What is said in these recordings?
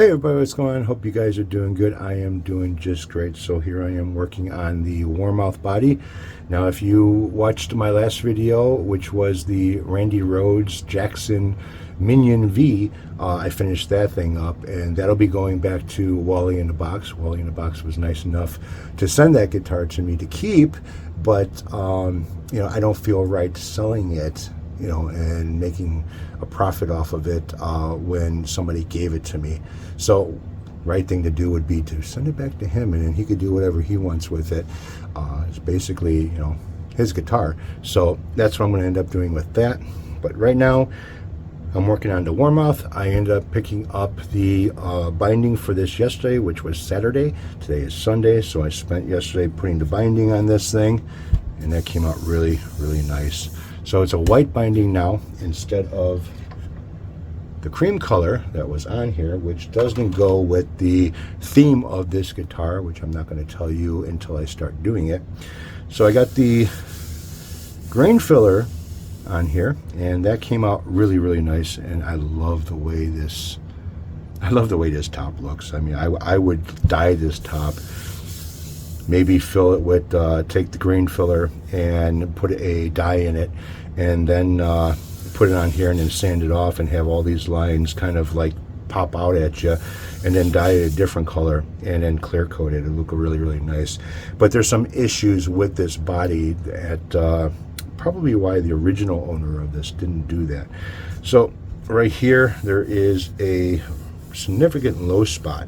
Hey everybody, what's going on? Hope you guys are doing good. I am doing just great. So here I am working on the Warmoth body. Now if you watched my last video, which was the Randy Rhoads Jackson Minion V, I finished that thing up, and that'll be going back to Wally in the Box. Wally in the Box was nice enough to send that guitar to me to keep, but you know, I don't feel right selling it, you know, and making a profit off of it when somebody gave it to me. So right thing to do would be to send it back to him, and then he could do whatever he wants with it. It's basically, you know, his guitar. So that's what I'm going to end up doing with that. But right now I'm working on the Warmoth. I ended up picking up the binding for this yesterday, which was Saturday. Today is Sunday, so I spent yesterday putting the binding on this thing, and that came out really, really nice. So it's a white binding now instead of the cream color that was on here, which doesn't go with the theme of this guitar, which I'm not going to tell you until I start doing it. So I got the grain filler on here, and that came out really, really nice, and I love the way this top looks. I mean, I would dye this top, maybe fill it with take the grain filler and put a dye in it, and then put it on here and then sand it off and have all these lines kind of like pop out at you, and then dye it a different color and then clear coat it. It'll look really, really nice. But there's some issues with this body that probably why the original owner of this didn't do that. So right here there is a significant low spot.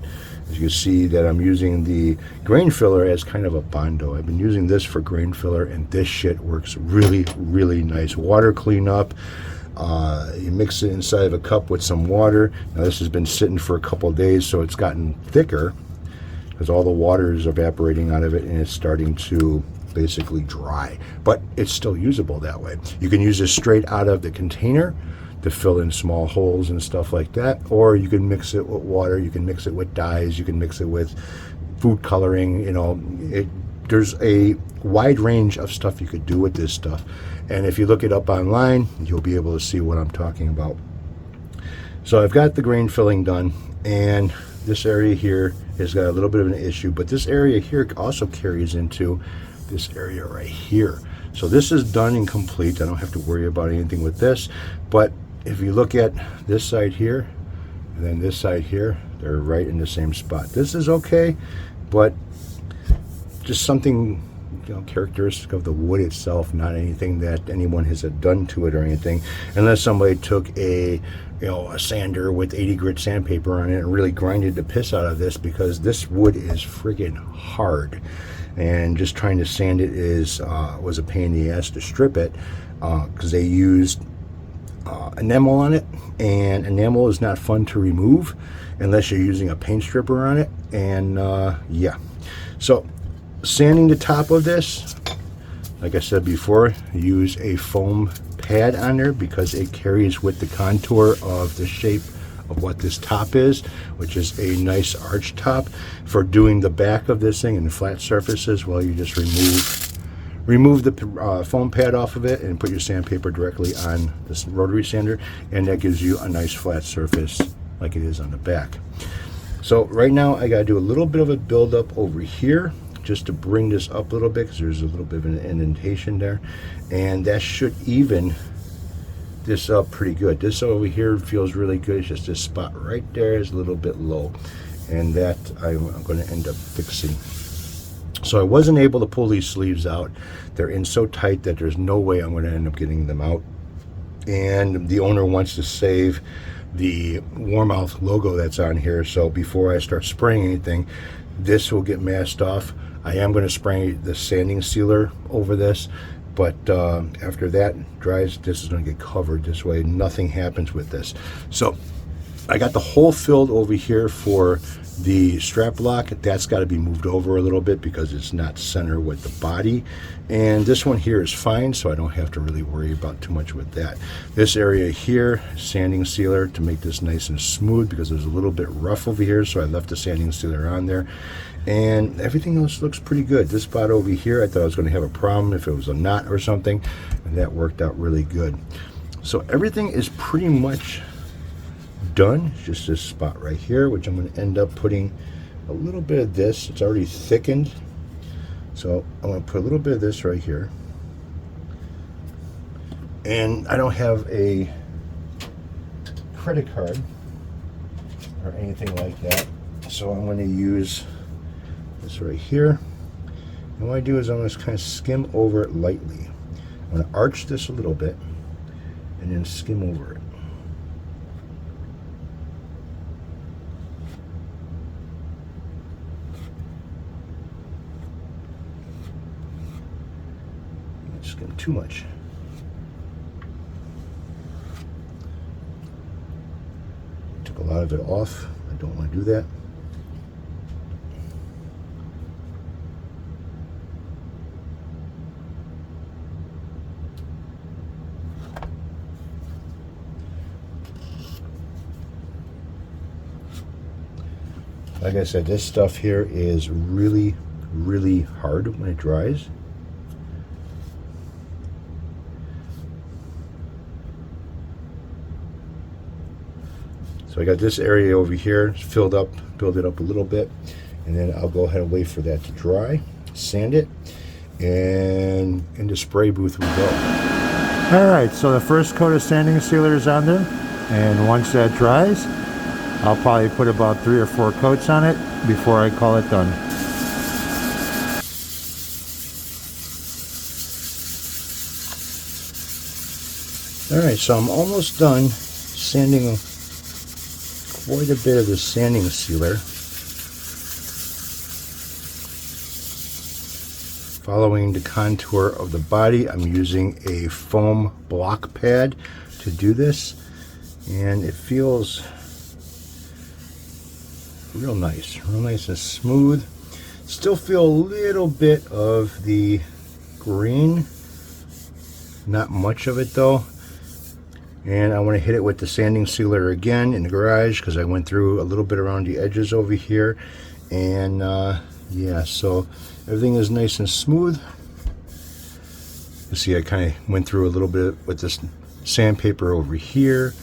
As you can see that I'm using the grain filler as kind of a Bondo. I've been using this for grain filler, and this shit works really, really nice. Water cleanup. You mix it inside of a cup with some water. Now this has been sitting for a couple of days, so it's gotten thicker because all the water is evaporating out of it, and it's starting to basically dry. But it's still usable that way. You can use this straight out of the container to fill in small holes and stuff like that, or you can mix it with water, you can mix it with dyes, you can mix it with food coloring. You know, there's a wide range of stuff you could do with this stuff, and if you look it up online, you'll be able to see what I'm talking about. So I've got the grain filling done, and this area here has got a little bit of an issue, but this area here also carries into this area right here. So this is done and complete. I don't have to worry about anything with this. But if you look at this side here and then this side here, they're right in the same spot. This is okay, but just something, you know, characteristic of the wood itself, not anything that anyone has done to it or anything, unless somebody took a, you know, a sander with 80 grit sandpaper on it and really grinded the piss out of this, because this wood is friggin' hard, and just trying to sand it was a pain in the ass to strip it, because they used enamel on it, and enamel is not fun to remove unless you're using a paint stripper on it. And yeah, so sanding the top of this, like I said before, use a foam pad on there because it carries with the contour of the shape of what this top is, which is a nice arch top. For doing the back of this thing and flat surfaces, well, you just remove the foam pad off of it and put your sandpaper directly on this rotary sander, and that gives you a nice flat surface like it is on the back. So right now I got to do a little bit of a build up over here just to bring this up a little bit, because there's a little bit of an indentation there, and that should even this up pretty good. This over here feels really good. It's just this spot right there is a little bit low, and that I'm going to end up fixing. So I wasn't able to pull these sleeves out. They're in so tight that there's no way I'm going to end up getting them out, and the owner wants to save the Warmoth logo that's on here. So before I start spraying anything, this will get masked off. I am going to spray the sanding sealer over this, but after that dries, this is going to get covered this way. Nothing happens with this. So I got the hole filled over here for the strap lock. That's got to be moved over a little bit because it's not center with the body, and this one here is fine, so I don't have to really worry about too much with that. This area here, sanding sealer to make this nice and smooth, because it was a little bit rough over here, so I left the sanding sealer on there, and everything else looks pretty good. This spot over here, I thought I was going to have a problem if it was a knot or something, and that worked out really good. So everything is pretty much done. It's just this spot right here, which I'm going to end up putting a little bit of this. It's already thickened, so I'm going to put a little bit of this right here. And I don't have a credit card or anything like that, so I'm going to use this right here. And what I do is I'm going to kind of skim over it lightly. I'm going to arch this a little bit and then skim over it. Don't skim too much. Took a lot of it off. I don't want to do that. Like I said, this stuff here is really, really hard when it dries. So I got this area over here filled up, build it up a little bit, and then I'll go ahead and wait for that to dry, sand it, and in the spray booth we go. Alright, so the first coat of sanding sealer is on there, and once that dries, I'll probably put about 3 or 4 coats on it before I call it done. Alright, so I'm almost done sanding quite a bit of the sanding sealer. Following the contour of the body, I'm using a foam block pad to do this, and it feels real nice and smooth. Still feel a little bit of the green, not much of it though. And I want to hit it with the sanding sealer again in the garage because I went through a little bit around the edges over here, and yeah, so everything is nice and smooth. You see I kind of went through a little bit with this sandpaper over here.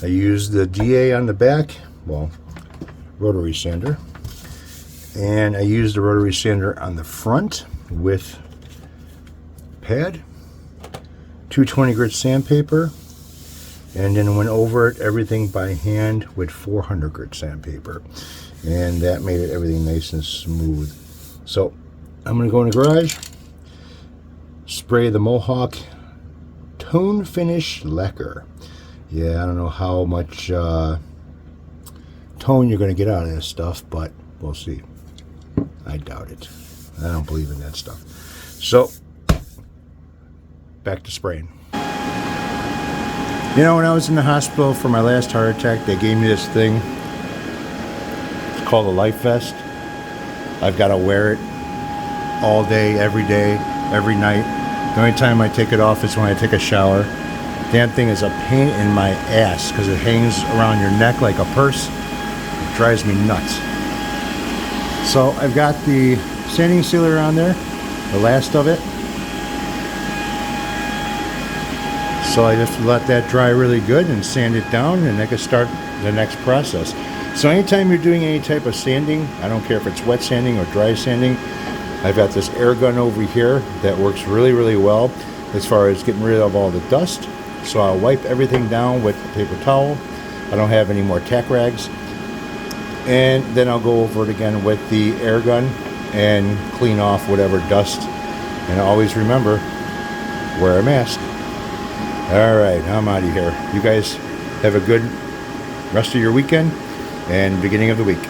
I used the DA on the back, well, rotary sander, and I used the rotary sander on the front with pad, 220 grit sandpaper, and then went over it everything by hand with 400 grit sandpaper, and that made it everything nice and smooth. So I'm going to go in the garage, spray the Mohawk Tone Finish Lacquer. Yeah, I don't know how much tone you're going to get out of this stuff, but we'll see. I doubt it. I don't believe in that stuff. So, back to spraying. You know, when I was in the hospital for my last heart attack, they gave me this thing. It's called a life vest. I've got to wear it all day, every night. The only time I take it off is when I take a shower. Damn thing is a pain in my ass because it hangs around your neck like a purse. It drives me nuts. So I've got the sanding sealer on there, the last of it. So I just let that dry really good and sand it down, and I can start the next process. So anytime you're doing any type of sanding, I don't care if it's wet sanding or dry sanding, I've got this air gun over here that works really, really well as far as getting rid of all the dust. So I'll wipe everything down with a paper towel. I don't have any more tack rags. And then I'll go over it again with the air gun and clean off whatever dust. And always remember, wear a mask. Alright, I'm out of here. You guys have a good rest of your weekend and beginning of the week.